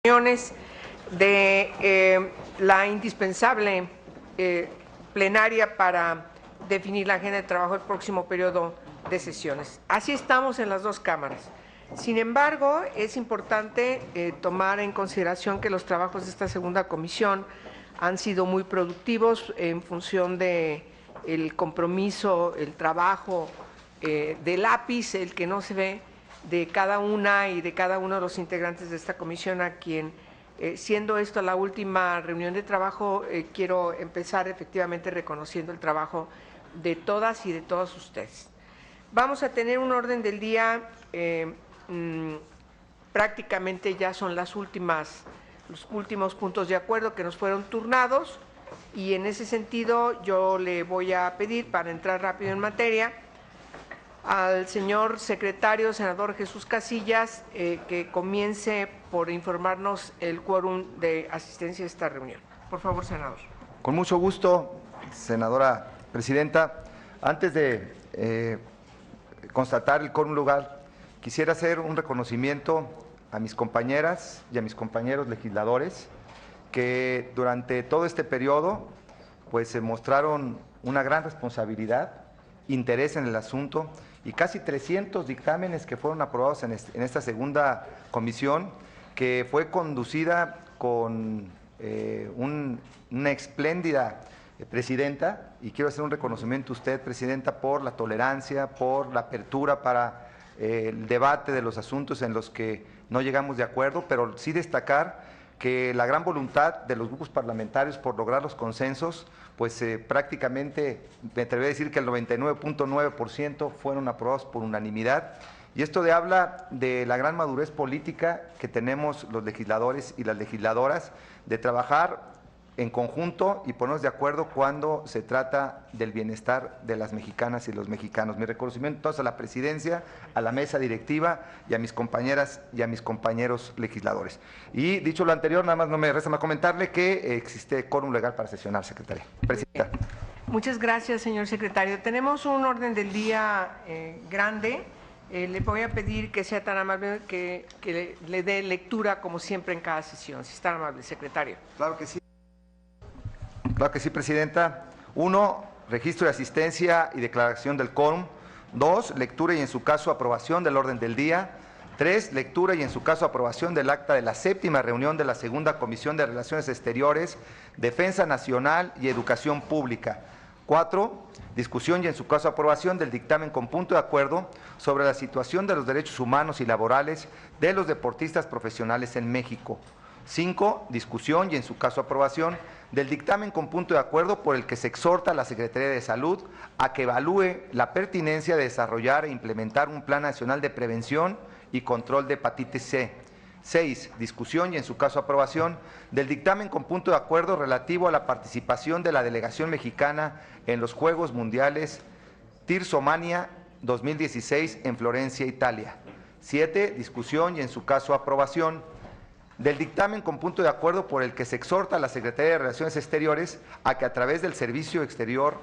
reuniones de la indispensable plenaria para definir la agenda de trabajo del próximo periodo de sesiones. Así estamos en las dos cámaras. Sin embargo, es importante tomar en consideración que los trabajos de esta segunda comisión han sido muy productivos en función de el compromiso, el trabajo de lápiz, el que no se ve, de cada una y de cada uno de los integrantes de esta comisión, a quien, siendo esto la última reunión de trabajo, quiero empezar efectivamente reconociendo el trabajo de todas y de todos ustedes. Vamos a tener un orden del día, prácticamente ya son los últimos puntos de acuerdo que nos fueron turnados, y en ese sentido yo le voy a pedir, para entrar rápido en materia, al señor secretario, senador Jesús Casillas, que comience por informarnos el quórum de asistencia a esta reunión. Por favor, senador. Con mucho gusto, senadora presidenta. Antes de constatar el quórum lugar, quisiera hacer un reconocimiento a mis compañeras y a mis compañeros legisladores que durante todo este periodo pues se mostraron una gran responsabilidad, interés en el asunto, y casi 300 dictámenes que fueron aprobados en esta segunda comisión, que fue conducida con una espléndida presidenta, y quiero hacer un reconocimiento a usted, presidenta, por la tolerancia, por la apertura para el debate de los asuntos en los que no llegamos de acuerdo, pero sí destacar que la gran voluntad de los grupos parlamentarios por lograr los consensos, pues prácticamente me atrevería a decir que el 99.9% fueron aprobados por unanimidad, y esto habla de la gran madurez política que tenemos los legisladores y las legisladoras de trabajar en conjunto y ponernos de acuerdo cuando se trata del bienestar de las mexicanas y los mexicanos. Mi reconocimiento entonces a la presidencia, a la mesa directiva y a mis compañeras y a mis compañeros legisladores. Y dicho lo anterior, nada más no me resta más comentarle que existe quórum legal para sesionar, secretaria. Presidenta. Muchas gracias, señor secretario. Tenemos un orden del día grande. Le voy a pedir que sea tan amable que le dé lectura, como siempre, en cada sesión. Si es tan amable, secretario. Claro que sí. Claro que sí, presidenta. 1, registro de asistencia y declaración del quórum. 2, lectura y en su caso aprobación del orden del día. 3, lectura y en su caso aprobación del acta de la 7ª reunión de la segunda Comisión de Relaciones Exteriores, Defensa Nacional y Educación Pública. 4, discusión y en su caso aprobación del dictamen con punto de acuerdo sobre la situación de los derechos humanos y laborales de los deportistas profesionales en México. 5, discusión y en su caso aprobación del dictamen con punto de acuerdo por el que se exhorta a la Secretaría de Salud a que evalúe la pertinencia de desarrollar e implementar un plan nacional de prevención y control de hepatitis C. 6, discusión y en su caso aprobación del dictamen con punto de acuerdo relativo a la participación de la delegación mexicana en los Juegos Mundiales Tirsomania 2016 en Florencia, Italia. 7, discusión y en su caso aprobación del dictamen con punto de acuerdo por el que se exhorta a la Secretaría de Relaciones Exteriores a que a través del Servicio Exterior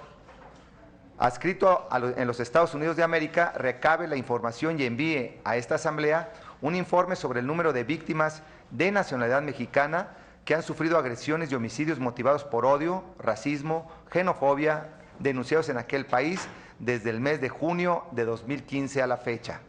adscrito en los Estados Unidos de América recabe la información y envíe a esta Asamblea un informe sobre el número de víctimas de nacionalidad mexicana que han sufrido agresiones y homicidios motivados por odio, racismo, xenofobia, denunciados en aquel país desde el mes de junio de 2015 a la fecha.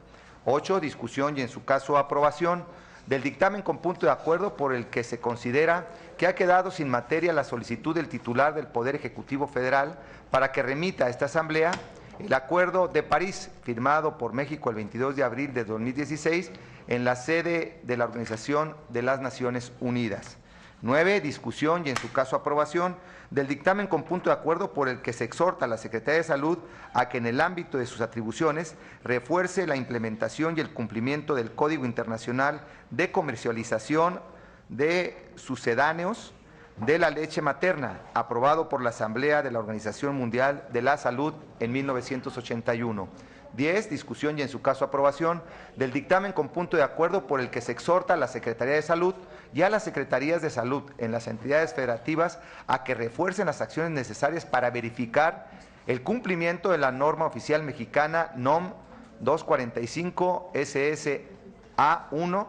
8, discusión y en su caso aprobación del dictamen con punto de acuerdo por el que se considera que ha quedado sin materia la solicitud del titular del Poder Ejecutivo Federal para que remita a esta Asamblea el Acuerdo de París, firmado por México el 22 de abril de 2016 en la sede de la Organización de las Naciones Unidas. 9, discusión y en su caso aprobación del dictamen con punto de acuerdo por el que se exhorta a la Secretaría de Salud a que en el ámbito de sus atribuciones refuerce la implementación y el cumplimiento del Código Internacional de Comercialización de Sucedáneos de la leche materna, aprobado por la Asamblea de la Organización Mundial de la Salud en 1981. 10, discusión y en su caso aprobación del dictamen con punto de acuerdo por el que se exhorta a la Secretaría de Salud y a las Secretarías de Salud en las entidades federativas a que refuercen las acciones necesarias para verificar el cumplimiento de la norma oficial mexicana NOM 245 SSA1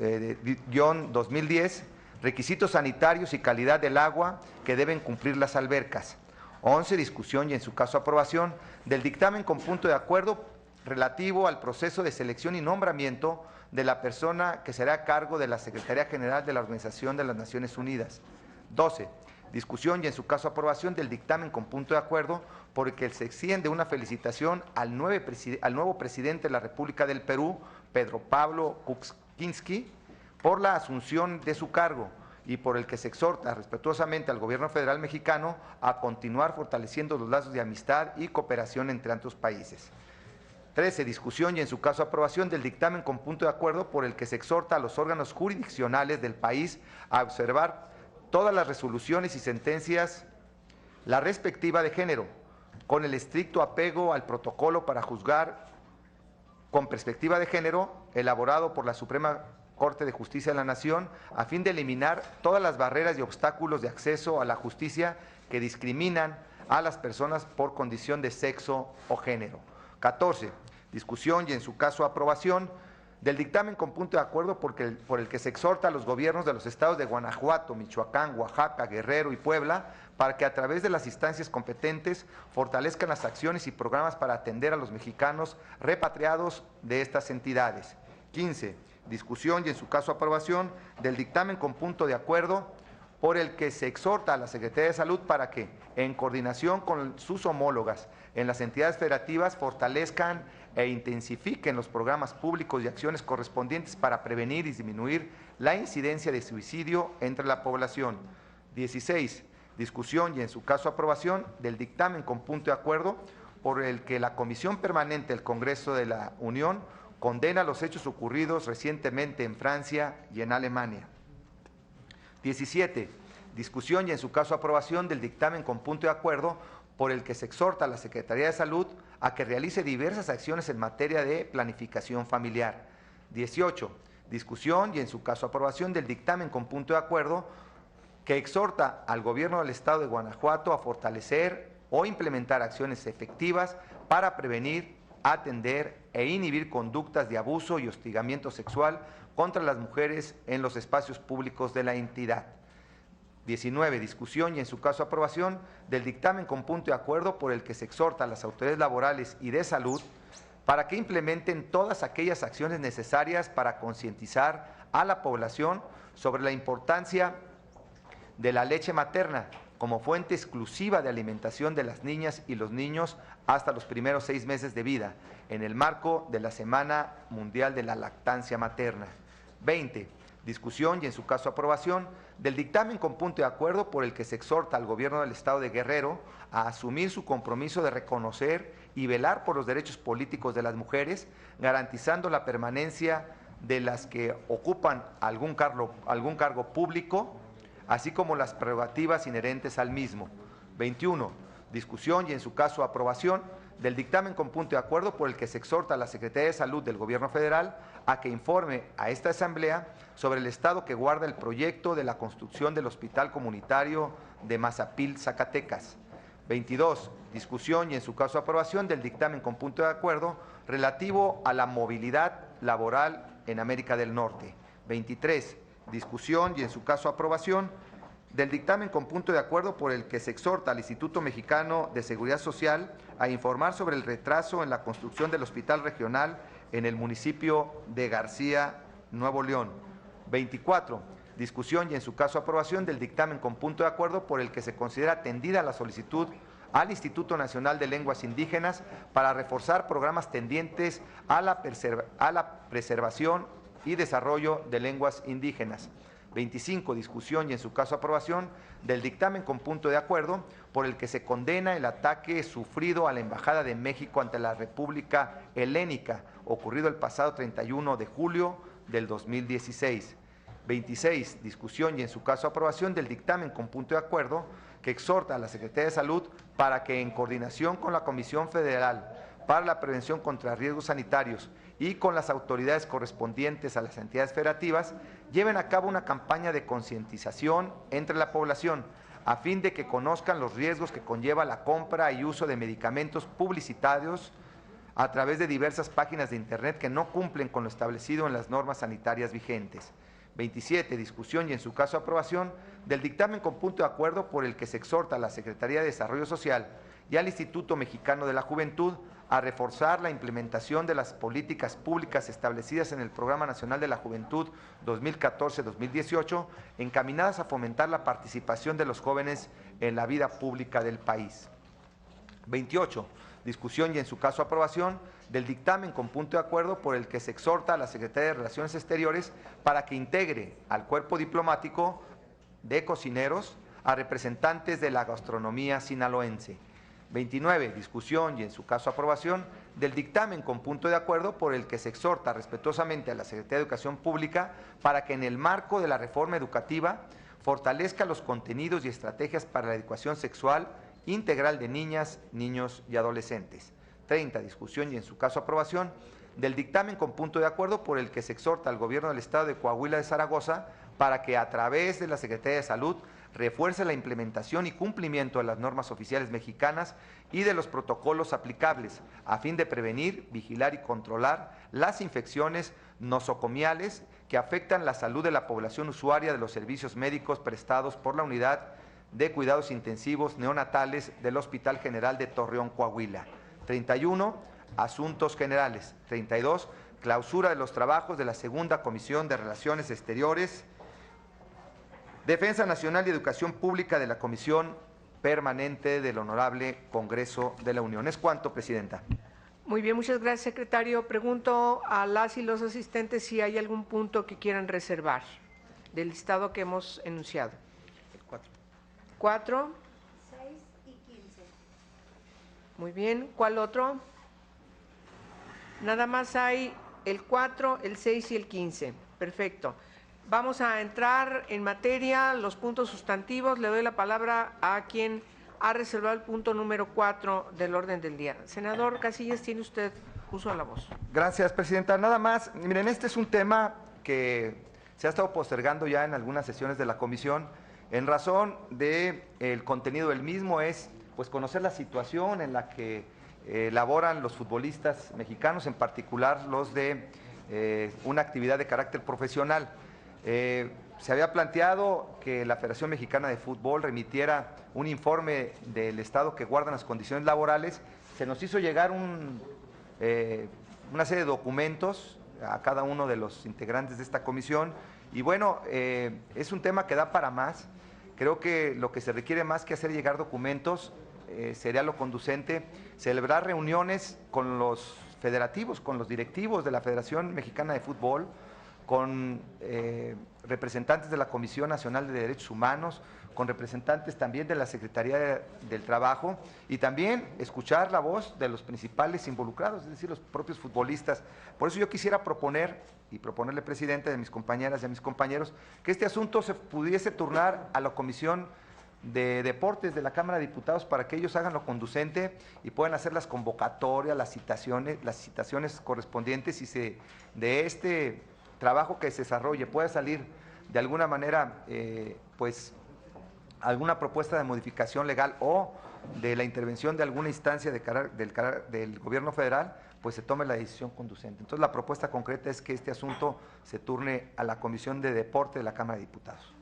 2010, requisitos sanitarios y calidad del agua que deben cumplir las albercas. 11, discusión y en su caso aprobación del dictamen con punto de acuerdo relativo al proceso de selección y nombramiento de la persona que será a cargo de la Secretaría General de la Organización de las Naciones Unidas. 12, discusión y en su caso aprobación del dictamen con punto de acuerdo por el que se extiende una felicitación al nuevo presidente de la República del Perú, Pedro Pablo Kuczynski, por la asunción de su cargo y por el que se exhorta respetuosamente al gobierno federal mexicano a continuar fortaleciendo los lazos de amistad y cooperación entre ambos países. 13, discusión y en su caso aprobación del dictamen con punto de acuerdo por el que se exhorta a los órganos jurisdiccionales del país a observar todas las resoluciones y sentencias, la respectiva de género, con el estricto apego al protocolo para juzgar con perspectiva de género elaborado por la Suprema Corte de Justicia de la Nación, a fin de eliminar todas las barreras y obstáculos de acceso a la justicia que discriminan a las personas por condición de sexo o género. 14, discusión y en su caso aprobación del dictamen con punto de acuerdo por el que se exhorta a los gobiernos de los estados de Guanajuato, Michoacán, Oaxaca, Guerrero y Puebla para que a través de las instancias competentes fortalezcan las acciones y programas para atender a los mexicanos repatriados de estas entidades. 15, discusión y en su caso aprobación del dictamen con punto de acuerdo por el que se exhorta a la Secretaría de Salud para que, en coordinación con sus homólogas en las entidades federativas, fortalezcan e intensifiquen los programas públicos y acciones correspondientes para prevenir y disminuir la incidencia de suicidio entre la población. 16, discusión y en su caso aprobación del dictamen con punto de acuerdo por el que la Comisión Permanente del Congreso de la Unión condena los hechos ocurridos recientemente en Francia y en Alemania. 17, discusión y en su caso aprobación del dictamen con punto de acuerdo por el que se exhorta a la Secretaría de Salud a que realice diversas acciones en materia de planificación familiar. 18, discusión y en su caso aprobación del dictamen con punto de acuerdo que exhorta al gobierno del estado de Guanajuato a fortalecer o implementar acciones efectivas para prevenir, atender e inhibir conductas de abuso y hostigamiento sexual contra las mujeres en los espacios públicos de la entidad. 19, discusión y en su caso aprobación del dictamen con punto de acuerdo por el que se exhorta a las autoridades laborales y de salud para que implementen todas aquellas acciones necesarias para concientizar a la población sobre la importancia de la leche materna como fuente exclusiva de alimentación de las niñas y los niños hasta los primeros 6 meses de vida, en el marco de la Semana Mundial de la Lactancia Materna. 20, discusión y en su caso aprobación del dictamen con punto de acuerdo por el que se exhorta al gobierno del estado de Guerrero a asumir su compromiso de reconocer y velar por los derechos políticos de las mujeres, garantizando la permanencia de las que ocupan algún cargo público, así como las prerrogativas inherentes al mismo. 21, discusión y en su caso aprobación del dictamen con punto de acuerdo por el que se exhorta a la Secretaría de Salud del Gobierno Federal a que informe a esta Asamblea sobre el estado que guarda el proyecto de la construcción del Hospital Comunitario de Mazapil, Zacatecas. 22, discusión y en su caso aprobación del dictamen con punto de acuerdo relativo a la movilidad laboral en América del Norte. 23, discusión y en su caso aprobación del dictamen con punto de acuerdo por el que se exhorta al Instituto Mexicano de Seguridad Social a informar sobre el retraso en la construcción del hospital regional en el municipio de García, Nuevo León. 24, discusión y en su caso aprobación del dictamen con punto de acuerdo por el que se considera atendida la solicitud al Instituto Nacional de Lenguas Indígenas para reforzar programas tendientes a la preservación y desarrollo de lenguas indígenas. 25, discusión y en su caso aprobación del dictamen con punto de acuerdo por el que se condena el ataque sufrido a la Embajada de México ante la República Helénica, ocurrido el pasado 31 de julio del 2016. 26, discusión y en su caso aprobación del dictamen con punto de acuerdo que exhorta a la Secretaría de Salud para que en coordinación con la Comisión Federal para la Prevención contra Riesgos Sanitarios y con las autoridades correspondientes a las entidades federativas, lleven a cabo una campaña de concientización entre la población, a fin de que conozcan los riesgos que conlleva la compra y uso de medicamentos publicitarios a través de diversas páginas de Internet que no cumplen con lo establecido en las normas sanitarias vigentes. 27. Discusión y, en su caso, aprobación del dictamen con punto de acuerdo por el que se exhorta a la Secretaría de Desarrollo Social y al Instituto Mexicano de la Juventud a reforzar la implementación de las políticas públicas establecidas en el Programa Nacional de la Juventud 2014-2018, encaminadas a fomentar la participación de los jóvenes en la vida pública del país. 28. Discusión y, en su caso, aprobación del dictamen con punto de acuerdo por el que se exhorta a la Secretaría de Relaciones Exteriores para que integre al cuerpo diplomático de cocineros a representantes de la gastronomía sinaloense. 29. Discusión y, en su caso, aprobación del dictamen con punto de acuerdo por el que se exhorta respetuosamente a la Secretaría de Educación Pública para que, en el marco de la reforma educativa, fortalezca los contenidos y estrategias para la educación sexual integral de niñas, niños y adolescentes. 30. Discusión y, en su caso, aprobación del dictamen con punto de acuerdo por el que se exhorta al Gobierno del Estado de Coahuila de Zaragoza para que, a través de la Secretaría de Salud, refuerce la implementación y cumplimiento de las normas oficiales mexicanas y de los protocolos aplicables, a fin de prevenir, vigilar y controlar las infecciones nosocomiales que afectan la salud de la población usuaria de los servicios médicos prestados por la Unidad de Cuidados Intensivos Neonatales del Hospital General de Torreón, Coahuila. 31. Asuntos generales. 32. Clausura de los trabajos de la Segunda Comisión de Relaciones Exteriores, Defensa Nacional y Educación Pública de la Comisión Permanente del Honorable Congreso de la Unión. Es cuanto, Presidenta. Muy bien, muchas gracias, secretario. Pregunto a las y los asistentes si hay algún punto que quieran reservar del listado que hemos enunciado. 4. 6 y 15. Muy bien. ¿Cuál otro? Nada más hay el 4, el 6 y el 15. Perfecto. Vamos a entrar en materia, los puntos sustantivos. Le doy la palabra a quien ha reservado el punto número 4 del orden del día. Senador Casillas, tiene usted uso de la voz. Gracias, Presidenta. Nada más, miren, este es un tema que se ha estado postergando ya en algunas sesiones de la comisión en razón del contenido del mismo. Es pues conocer la situación en la que laboran los futbolistas mexicanos, en particular los de una actividad de carácter profesional. Se había planteado que la Federación Mexicana de Fútbol remitiera un informe del estado que guardan las condiciones laborales. Se nos hizo llegar una serie de documentos a cada uno de los integrantes de esta comisión y bueno, es un tema que da para más. Creo que lo que se requiere más que hacer llegar documentos sería lo conducente, celebrar reuniones con los federativos, con los directivos de la Federación Mexicana de Fútbol, con representantes de la Comisión Nacional de Derechos Humanos, con representantes también de la Secretaría del Trabajo y también escuchar la voz de los principales involucrados, es decir, los propios futbolistas. Por eso yo quisiera proponer, y proponerle, presidente, de mis compañeras y a mis compañeros, que este asunto se pudiese turnar a la Comisión de Deportes de la Cámara de Diputados para que ellos hagan lo conducente y puedan hacer las convocatorias, las citaciones correspondientes y de este trabajo que se desarrolle pueda salir de alguna manera pues alguna propuesta de modificación legal o de la intervención de alguna instancia del gobierno federal, pues se tome la decisión conducente. Entonces la propuesta concreta es que este asunto se turne a la Comisión de Deporte de la Cámara de Diputados.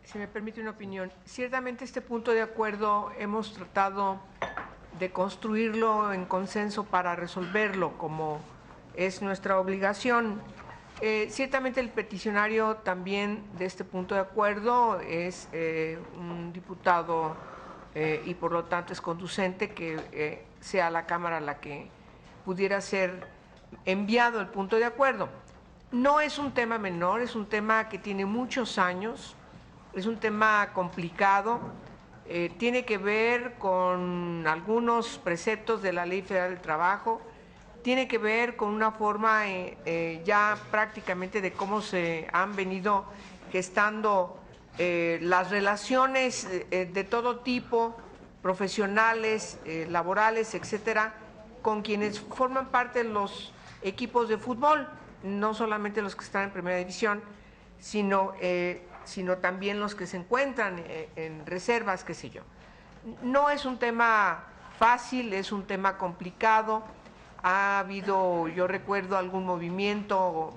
Si me permite una opinión, ciertamente este punto de acuerdo hemos tratado de construirlo en consenso para resolverlo como es nuestra obligación. Ciertamente el peticionario también de este punto de acuerdo es un diputado y por lo tanto es conducente que sea la Cámara la que pudiera ser enviado el punto de acuerdo. No es un tema menor, es un tema que tiene muchos años, es un tema complicado, tiene que ver con algunos preceptos de la Ley Federal del Trabajo, tiene que ver con una forma ya prácticamente de cómo se han venido gestando las relaciones de todo tipo, profesionales, laborales, etcétera, con quienes forman parte de los equipos de fútbol, no solamente los que están en primera división, sino también los que se encuentran en reservas, qué sé yo. No es un tema fácil, es un tema complicado. Ha habido, yo recuerdo algún movimiento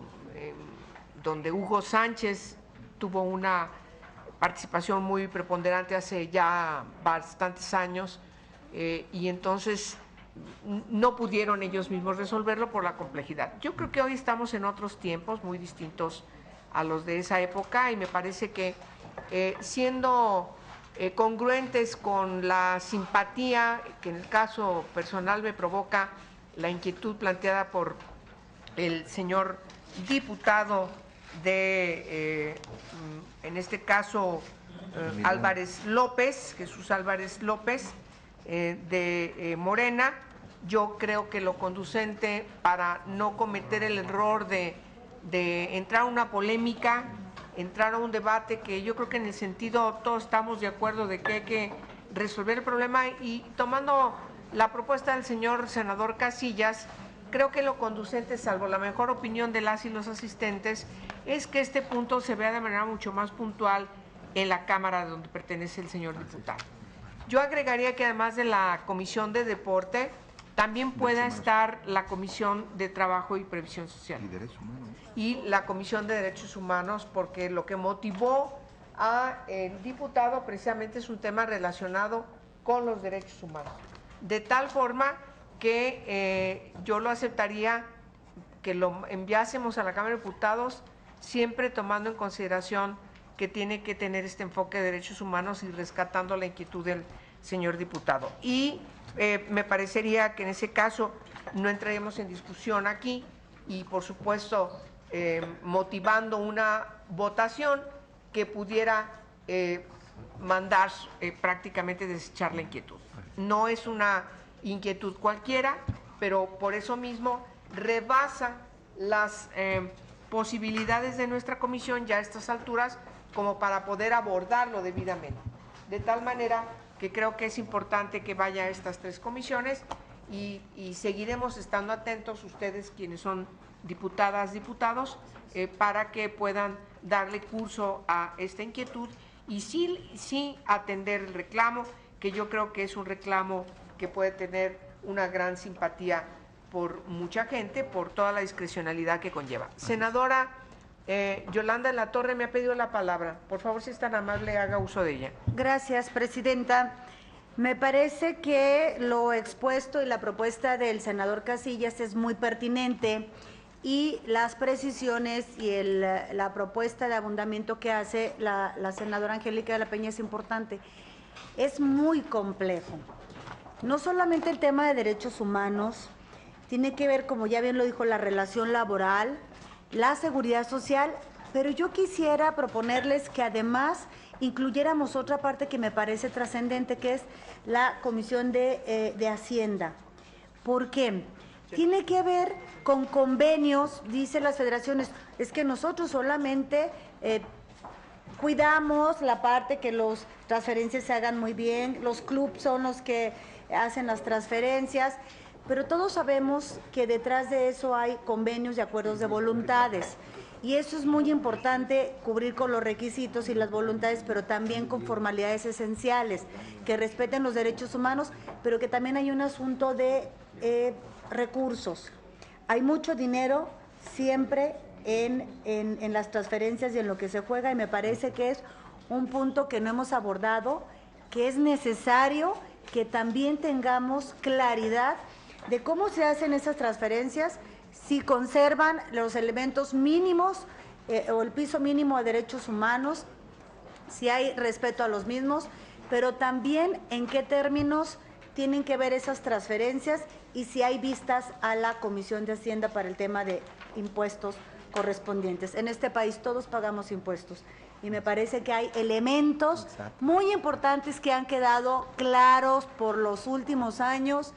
donde Hugo Sánchez tuvo una participación muy preponderante hace ya bastantes años, y entonces no pudieron ellos mismos resolverlo por la complejidad. Yo creo que hoy estamos en otros tiempos muy distintos a los de esa época, y me parece que siendo congruentes con la simpatía que en el caso personal me provoca la inquietud planteada por el señor diputado de, en este caso, Álvarez López, Jesús Álvarez López, de Morena. Yo creo que lo conducente para no cometer el error de entrar a una polémica, entrar a un debate, que yo creo que en el sentido todos estamos de acuerdo de que hay que resolver el problema, y tomando la propuesta del señor senador Casillas, creo que lo conducente, salvo la mejor opinión de las y los asistentes, es que este punto se vea de manera mucho más puntual en la Cámara donde pertenece el señor diputado. Yo agregaría que además de la Comisión de Deporte, también pueda estar la Comisión de Trabajo y Previsión Social y la Comisión de Derechos Humanos, porque lo que motivó al diputado precisamente es un tema relacionado con los derechos humanos. De tal forma que yo lo aceptaría que lo enviásemos a la Cámara de Diputados, siempre tomando en consideración que tiene que tener este enfoque de derechos humanos y rescatando la inquietud del señor diputado. Y me parecería que en ese caso no entraríamos en discusión aquí, y por supuesto motivando una votación que pudiera mandar prácticamente desechar la inquietud. No es una inquietud cualquiera, pero por eso mismo rebasa las posibilidades de nuestra comisión ya a estas alturas como para poder abordarlo debidamente. De tal manera que creo que es importante que vaya a estas tres comisiones, y seguiremos estando atentos ustedes, quienes son diputadas, diputados, para que puedan darle curso a esta inquietud y sí atender el reclamo, que yo creo que es un reclamo que puede tener una gran simpatía por mucha gente, por toda la discrecionalidad que conlleva. Senadora Yolanda de la Torre me ha pedido la palabra. Por favor, si es tan amable, haga uso de ella. Gracias, presidenta. Me parece que lo expuesto y la propuesta del senador Casillas es muy pertinente, y las precisiones y la propuesta de abundamiento que hace la senadora Angélica de la Peña es importante. Es muy complejo. No solamente el tema de derechos humanos, tiene que ver, como ya bien lo dijo, la relación laboral, la seguridad social, pero yo quisiera proponerles que además incluyéramos otra parte que me parece trascendente, que es la Comisión de Hacienda. ¿Por qué? Tiene que ver con convenios, dicen las federaciones, es que nosotros solamente cuidamos la parte que las transferencias se hagan muy bien, los clubes son los que hacen las transferencias, pero todos sabemos que detrás de eso hay convenios y acuerdos de voluntades, y eso es muy importante, cubrir con los requisitos y las voluntades, pero también con formalidades esenciales, que respeten los derechos humanos, pero que también hay un asunto de recursos. Hay mucho dinero siempre en las transferencias y en lo que se juega, y me parece que es un punto que no hemos abordado, que es necesario que también tengamos claridad de cómo se hacen esas transferencias, si conservan los elementos mínimos o el piso mínimo de derechos humanos, si hay respeto a los mismos, pero también en qué términos tienen que ver esas transferencias, y si hay vistas a la Comisión de Hacienda para el tema de impuestos correspondientes. En este país todos pagamos impuestos, y me parece que hay elementos muy importantes que han quedado claros por los últimos años,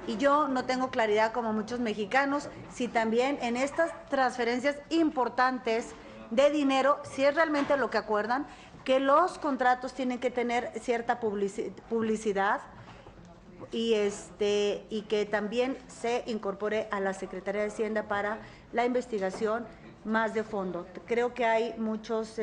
y yo no tengo claridad, como muchos mexicanos, si también en estas transferencias importantes de dinero, si es realmente lo que acuerdan, que los contratos tienen que tener cierta publicidad, y que también se incorpore a la Secretaría de Hacienda para la investigación más de fondo. Creo que hay muchos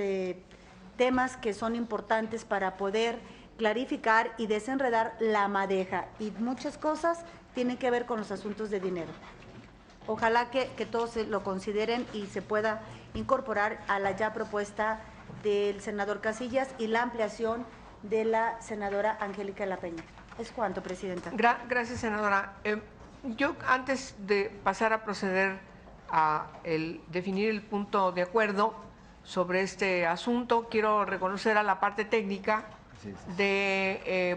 temas que son importantes para poder clarificar y desenredar la madeja, y muchas cosas tienen que ver con los asuntos de dinero. Ojalá que todos lo consideren y se pueda incorporar a la ya propuesta del senador Casillas y la ampliación de la senadora Angélica de la Peña. Es cuanto, Presidenta. Gracias, senadora. Yo, antes de pasar a proceder a definir el punto de acuerdo sobre este asunto, quiero reconocer a la parte técnica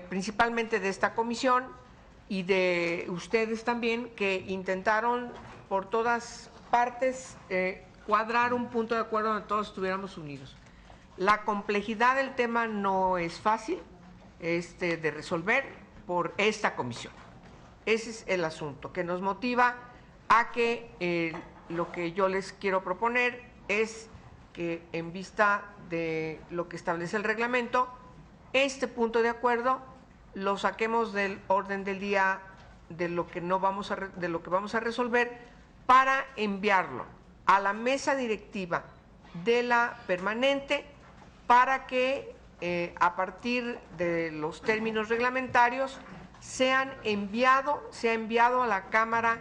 principalmente de esta comisión y de ustedes también, que intentaron por todas partes cuadrar un punto de acuerdo donde todos estuviéramos unidos. La complejidad del tema no es fácil de resolver por esta comisión. Ese es el asunto que nos motiva a que lo que yo les quiero proponer es que, en vista de lo que establece el reglamento, este punto de acuerdo lo saquemos del orden del día de lo que vamos a resolver, para enviarlo a la mesa directiva de la permanente, para que a partir de los términos reglamentarios sea enviado a la Cámara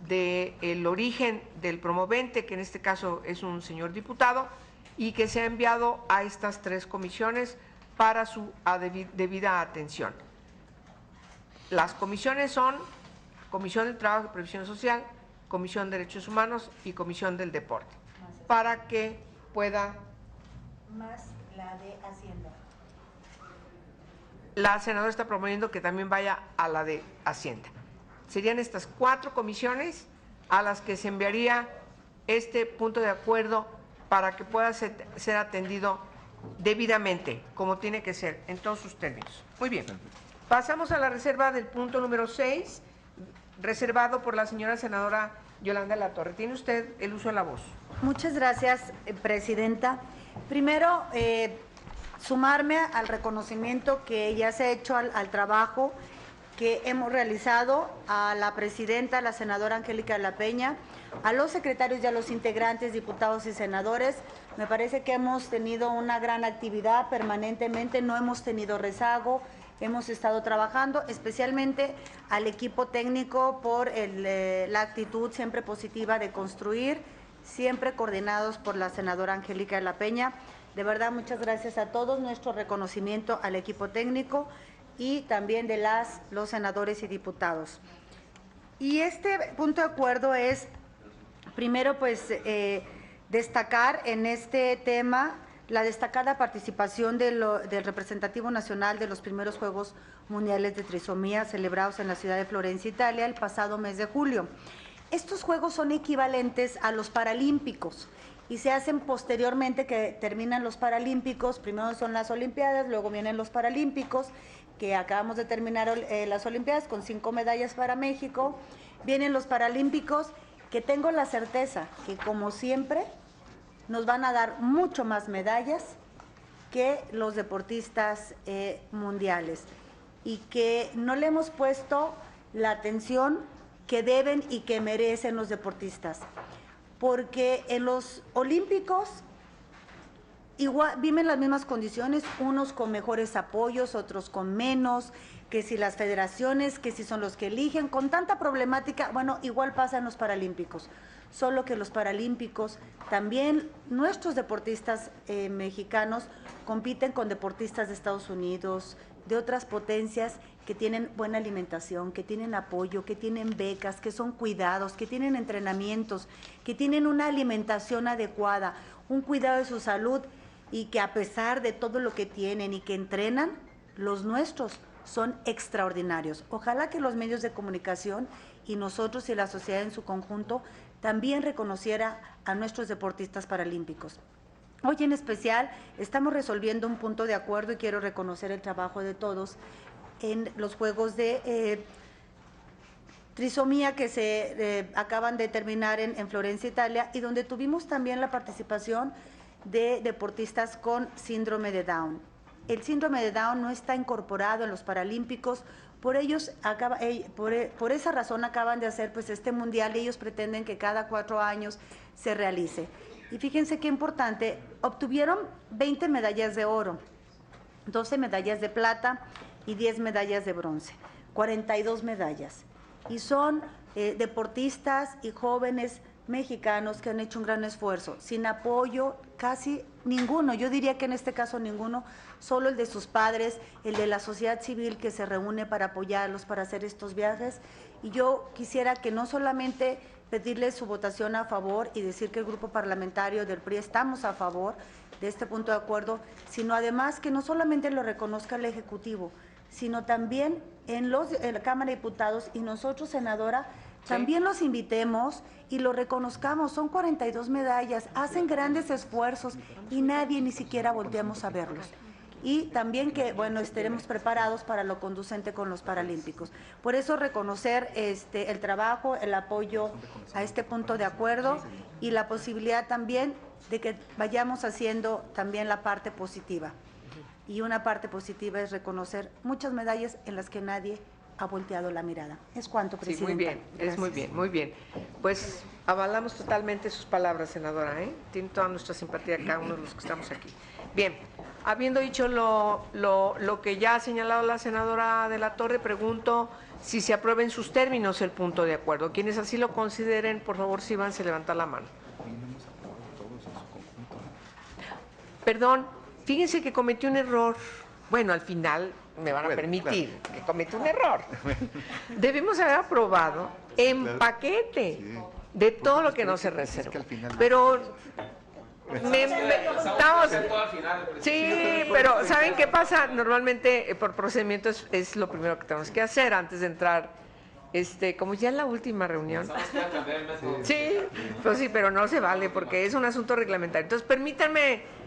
del origen del promovente, que en este caso es un señor diputado, y que sea enviado a estas 3 comisiones para su debida atención. Las comisiones son Comisión del Trabajo y Previsión Social, Comisión de Derechos Humanos y Comisión del Deporte, para que pueda… Más la de Hacienda. La senadora está promoviendo que también vaya a la de Hacienda. Serían estas 4 comisiones a las que se enviaría este punto de acuerdo para que pueda ser atendido debidamente, como tiene que ser, en todos sus términos. Muy bien. Pasamos a la reserva del punto número 6, reservado por la señora senadora Yolanda de la Torre. Tiene usted el uso de la voz. Muchas gracias, Presidenta. Primero, sumarme al reconocimiento que ya se ha hecho al trabajo que hemos realizado, a la presidenta, la senadora Angélica de la Peña, a los secretarios y a los integrantes, diputados y senadores. Me parece que hemos tenido una gran actividad permanentemente, no hemos tenido rezago, hemos estado trabajando, especialmente al equipo técnico por la actitud siempre positiva de construir, siempre coordinados por la senadora Angélica de la Peña. De verdad, muchas gracias a todos, nuestro reconocimiento al equipo técnico y también de los senadores y diputados. Y este punto de acuerdo es, primero, pues, destacar en este tema la destacada participación del representativo nacional de los primeros Juegos Mundiales de Trisomía celebrados en la ciudad de Florencia, Italia, el pasado mes de julio. Estos Juegos son equivalentes a los Paralímpicos y se hacen posteriormente que terminan los Paralímpicos. Primero son las Olimpiadas, luego vienen los Paralímpicos, que acabamos de terminar las Olimpiadas con 5 medallas para México. Vienen los Paralímpicos, que tengo la certeza que, como siempre, nos van a dar mucho más medallas que los deportistas mundiales, y que no le hemos puesto la atención que deben y que merecen los deportistas, porque en los Olímpicos igual viven las mismas condiciones, unos con mejores apoyos, otros con menos, que si las federaciones, que si son los que eligen, con tanta problemática. Bueno, igual pasa en los Paralímpicos, solo que los Paralímpicos también, nuestros deportistas mexicanos compiten con deportistas de Estados Unidos, de otras potencias, que tienen buena alimentación, que tienen apoyo, que tienen becas, que son cuidados, que tienen entrenamientos, que tienen una alimentación adecuada, un cuidado de su salud, y que a pesar de todo lo que tienen y que entrenan, los nuestros son extraordinarios. Ojalá que los medios de comunicación y nosotros y la sociedad en su conjunto también reconociera a nuestros deportistas paralímpicos. Hoy en especial estamos resolviendo un punto de acuerdo y quiero reconocer el trabajo de todos en los Juegos de Trisomía que se acaban de terminar en Florencia, Italia, y donde tuvimos también la participación de deportistas con síndrome de Down. El síndrome de Down no está incorporado en los Paralímpicos, por esa razón acaban de hacer pues este mundial, y ellos pretenden que cada 4 años se realice. Y fíjense qué importante, obtuvieron 20 medallas de oro, 12 medallas de plata y 10 medallas de bronce, 42 medallas. Y son deportistas y jóvenes mexicanos que han hecho un gran esfuerzo, sin apoyo casi ninguno, yo diría que en este caso ninguno, solo el de sus padres, el de la sociedad civil que se reúne para apoyarlos, para hacer estos viajes. Y yo quisiera que no solamente pedirles su votación a favor y decir que el grupo parlamentario del PRI estamos a favor de este punto de acuerdo, sino además que no solamente lo reconozca el Ejecutivo, sino también en la Cámara de Diputados y nosotros, senadora, también los invitemos y lo reconozcamos. Son 42 medallas, hacen grandes esfuerzos y nadie ni siquiera volteamos a verlos. Y también que, bueno, estaremos preparados para lo conducente con los Paralímpicos. Por eso reconocer el trabajo, el apoyo a este punto de acuerdo y la posibilidad también de que vayamos haciendo también la parte positiva. Y una parte positiva es reconocer muchas medallas en las que nadie ha volteado la mirada. Es cuanto, presidenta. Sí, muy bien, Gracias. es muy bien, muy bien. Pues avalamos totalmente sus palabras, senadora, ¿eh? Tiene toda nuestra simpatía cada uno de los que estamos aquí. Bien, habiendo dicho lo que ya ha señalado la senadora de la Torre, pregunto si se aprueba en sus términos el punto de acuerdo. Quienes así lo consideren, por favor, si van, se levanta la mano. Perdón, fíjense que cometí un error. Bueno, al final me van a permitir que cometí un error. Debemos haber aprobado en paquete de todo lo que no se reservó. Pero estamos... Sí, pero ¿saben qué pasa? Normalmente por procedimiento es lo primero que tenemos que hacer antes de entrar, como ya en la última reunión. Sí, pues sí, pero no se vale porque es un asunto reglamentario. Entonces, permítanme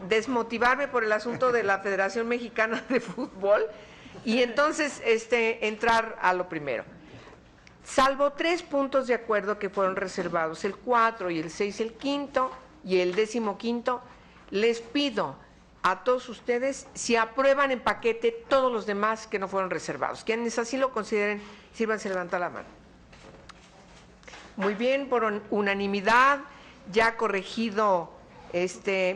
desmotivarme por el asunto de la Federación Mexicana de Fútbol y entonces entrar a lo primero. Salvo 3 puntos de acuerdo que fueron reservados, el 4 y el 6, el quinto y el 15º, les pido a todos ustedes si aprueban en paquete todos los demás que no fueron reservados. Quienes así lo consideren, sírvanse levantar la mano. Muy bien, por unanimidad, ya corregido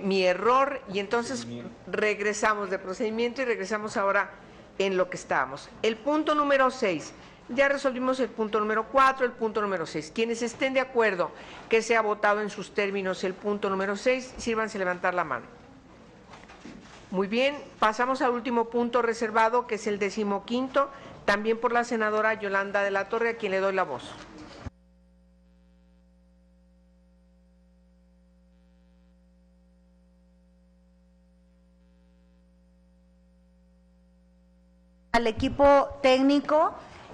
mi error, y entonces regresamos de procedimiento y regresamos ahora en lo que estábamos. El punto número 6, ya resolvimos el punto número 4, el punto número 6. Quienes estén de acuerdo que sea votado en sus términos el punto número 6, sírvanse levantar la mano. Muy bien, pasamos al último punto reservado, que es el 15º, también por la senadora Yolanda de la Torre, a quien le doy la voz. Al equipo técnico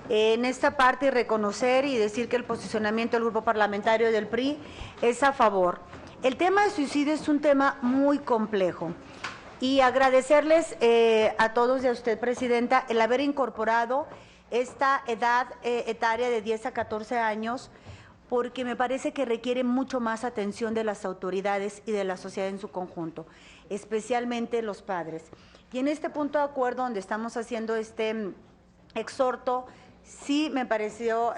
en esta parte y reconocer y decir que el posicionamiento del grupo parlamentario del PRI es a favor. El tema de suicidio es un tema muy complejo y agradecerles a todos y a usted, presidenta, el haber incorporado esta edad etaria de 10 a 14 años, porque me parece que requiere mucho más atención de las autoridades y de la sociedad en su conjunto, especialmente los padres. Y en este punto de acuerdo donde estamos haciendo este exhorto, sí me pareció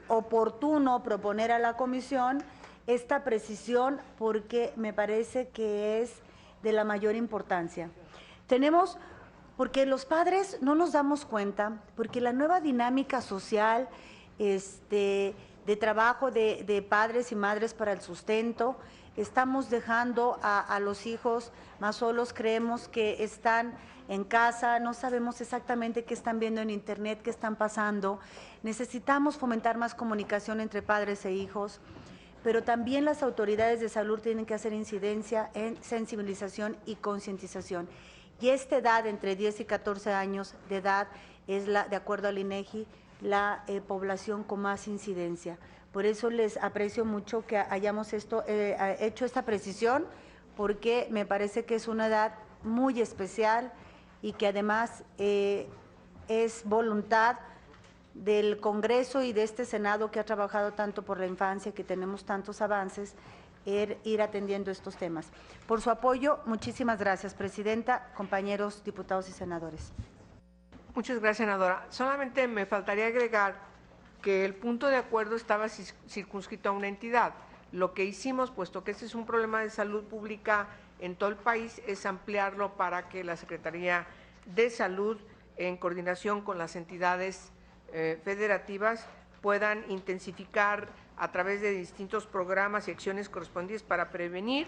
oportuno proponer a la comisión esta precisión porque me parece que es de la mayor importancia. Porque los padres no nos damos cuenta, porque la nueva dinámica social de trabajo de padres y madres para el sustento, estamos dejando a los hijos más solos, creemos que están en casa, no sabemos exactamente qué están viendo en internet, qué están pasando. Necesitamos fomentar más comunicación entre padres e hijos, pero también las autoridades de salud tienen que hacer incidencia en sensibilización y concientización. Y esta edad, entre 10 y 14 años de edad, es de acuerdo al INEGI, la población con más incidencia. Por eso les aprecio mucho que hayamos hecho esta precisión, porque me parece que es una edad muy especial y que además es voluntad del Congreso y de este Senado que ha trabajado tanto por la infancia, que tenemos tantos avances, ir atendiendo estos temas. Por su apoyo, muchísimas gracias, presidenta, compañeros diputados y senadores. Muchas gracias, senadora. Solamente me faltaría agregar que el punto de acuerdo estaba circunscrito a una entidad. Lo que hicimos, puesto que este es un problema de salud pública en todo el país, es ampliarlo para que la Secretaría de Salud, en coordinación con las entidades federativas, puedan intensificar a través de distintos programas y acciones correspondientes para prevenir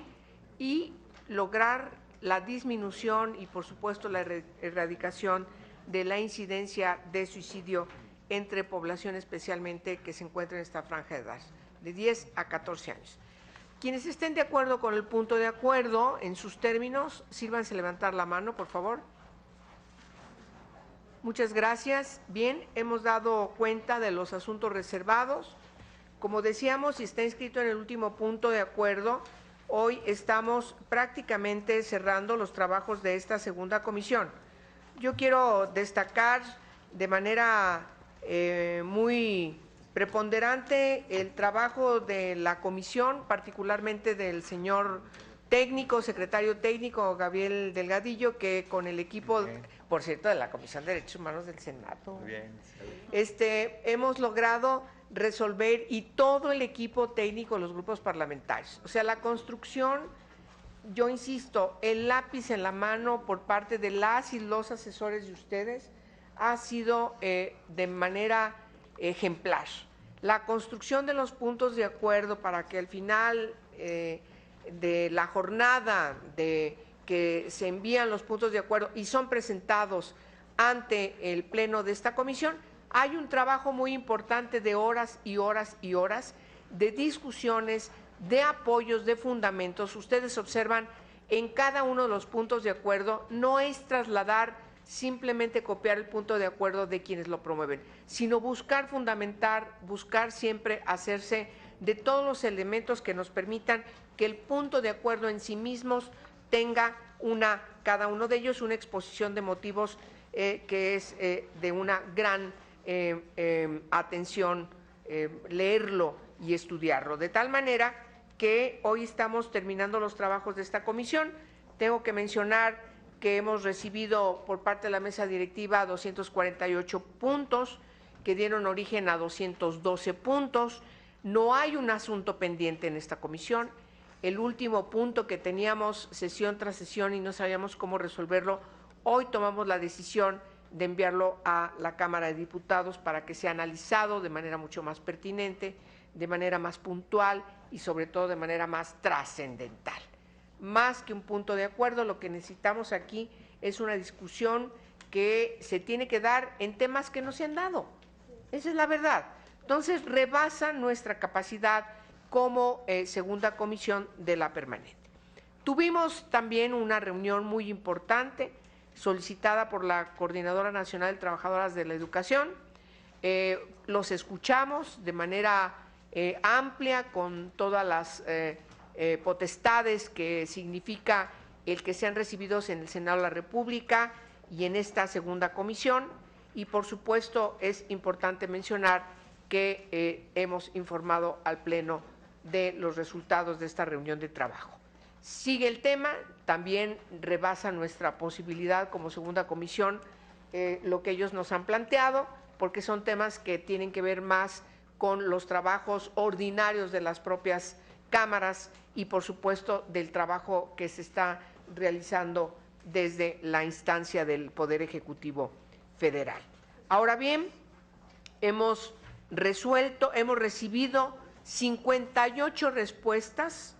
y lograr la disminución y, por supuesto, la erradicación de la incidencia de suicidio entre población especialmente que se encuentra en esta franja de edad, de 10 a 14 años. Quienes estén de acuerdo con el punto de acuerdo en sus términos, sírvanse levantar la mano, por favor. Muchas gracias. Bien, hemos dado cuenta de los asuntos reservados. Como decíamos, y está inscrito en el último punto de acuerdo, hoy estamos prácticamente cerrando los trabajos de esta segunda comisión. Yo quiero destacar de manera muy preponderante el trabajo de la comisión, particularmente del señor secretario técnico Gabriel Delgadillo, que con el equipo, por cierto, de la Comisión de Derechos Humanos del Senado, Muy bien. hemos logrado resolver, y todo el equipo técnico, los grupos parlamentarios. O sea, la construcción, yo insisto, el lápiz en la mano por parte de las y los asesores de ustedes ha sido de manera ejemplar. La construcción de los puntos de acuerdo para que al final de la jornada de que se envían los puntos de acuerdo y son presentados ante el pleno de esta comisión, hay un trabajo muy importante de horas y horas y horas de discusiones, de apoyos, de fundamentos. Ustedes observan en cada uno de los puntos de acuerdo, no es trasladar, simplemente copiar el punto de acuerdo de quienes lo promueven, sino buscar fundamentar, buscar siempre hacerse de todos los elementos que nos permitan que el punto de acuerdo en sí mismos tenga cada uno de ellos una exposición de motivos que es de una gran atención leerlo y estudiarlo, de tal manera que hoy estamos terminando los trabajos de esta comisión. Tengo que mencionar que hemos recibido por parte de la mesa directiva 248 puntos que dieron origen a 212 puntos. No hay un asunto pendiente en esta comisión. El último punto que teníamos sesión tras sesión y no sabíamos cómo resolverlo, hoy tomamos la decisión de enviarlo a la Cámara de Diputados para que sea analizado de manera mucho más pertinente, de manera más puntual y sobre todo de manera más trascendental. Más que un punto de acuerdo, lo que necesitamos aquí es una discusión que se tiene que dar en temas que no se han dado. Esa es la verdad. Entonces, rebasa nuestra capacidad como segunda comisión de la permanente. Tuvimos también una reunión muy importante solicitada por la Coordinadora Nacional de Trabajadoras de la Educación. Los escuchamos de manera amplia, con todas las potestades que significa el que sean recibidos en el Senado de la República y en esta segunda comisión. Y por supuesto es importante mencionar que hemos informado al Pleno de los resultados de esta reunión de trabajo. Sigue el tema, también rebasa nuestra posibilidad como segunda comisión lo que ellos nos han planteado, porque son temas que tienen que ver más con los trabajos ordinarios de las propias cámaras y por supuesto del trabajo que se está realizando desde la instancia del Poder Ejecutivo Federal. Ahora bien, hemos recibido 58 respuestas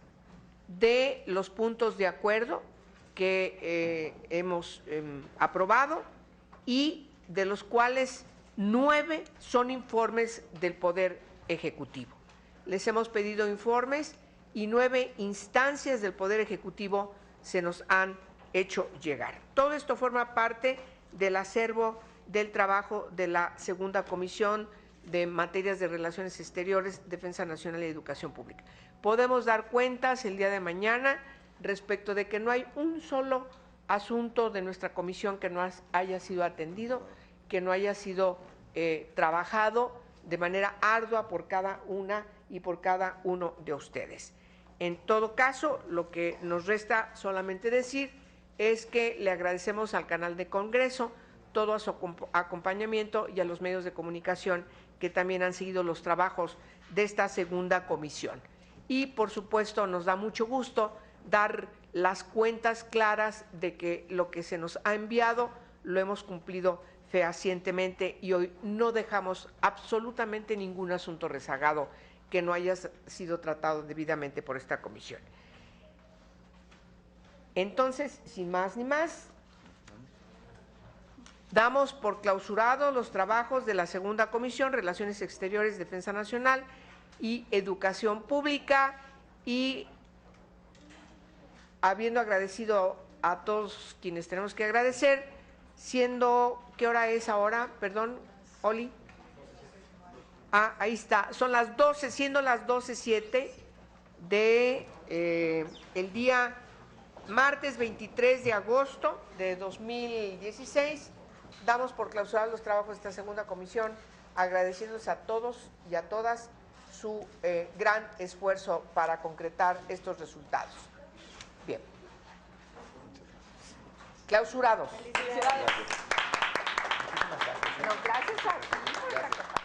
de los puntos de acuerdo que hemos aprobado y de los cuales 9 son informes del Poder Ejecutivo. Les hemos pedido informes y 9 instancias del Poder Ejecutivo se nos han hecho llegar. Todo esto forma parte del acervo del trabajo de la segunda comisión de materias de relaciones exteriores, defensa nacional y educación pública. Podemos dar cuentas el día de mañana respecto de que no hay un solo asunto de nuestra comisión que no haya sido atendido, que no haya sido trabajado de manera ardua por cada una y por cada uno de ustedes. En todo caso, lo que nos resta solamente decir es que le agradecemos al canal de Congreso todo a su acompañamiento y a los medios de comunicación que también han seguido los trabajos de esta segunda comisión. Y, por supuesto, nos da mucho gusto dar las cuentas claras de que lo que se nos ha enviado lo hemos cumplido fehacientemente y hoy no dejamos absolutamente ningún asunto rezagado que no haya sido tratado debidamente por esta comisión. Entonces, sin más ni más, damos por clausurados los trabajos de la segunda comisión, Relaciones Exteriores, Defensa Nacional y Educación Pública, y habiendo agradecido a todos quienes tenemos que agradecer, siendo, ¿qué hora es ahora? Perdón, Oli. Ah, ahí está, son las 12, siendo las 12:07 de el día martes 23 de agosto de 2016, damos por clausurados los trabajos de esta segunda comisión, agradeciéndoles a todos y a todas su gran esfuerzo para concretar estos resultados. Bien. Clausurados. Felicidades. No, gracias a ti por la capacidad.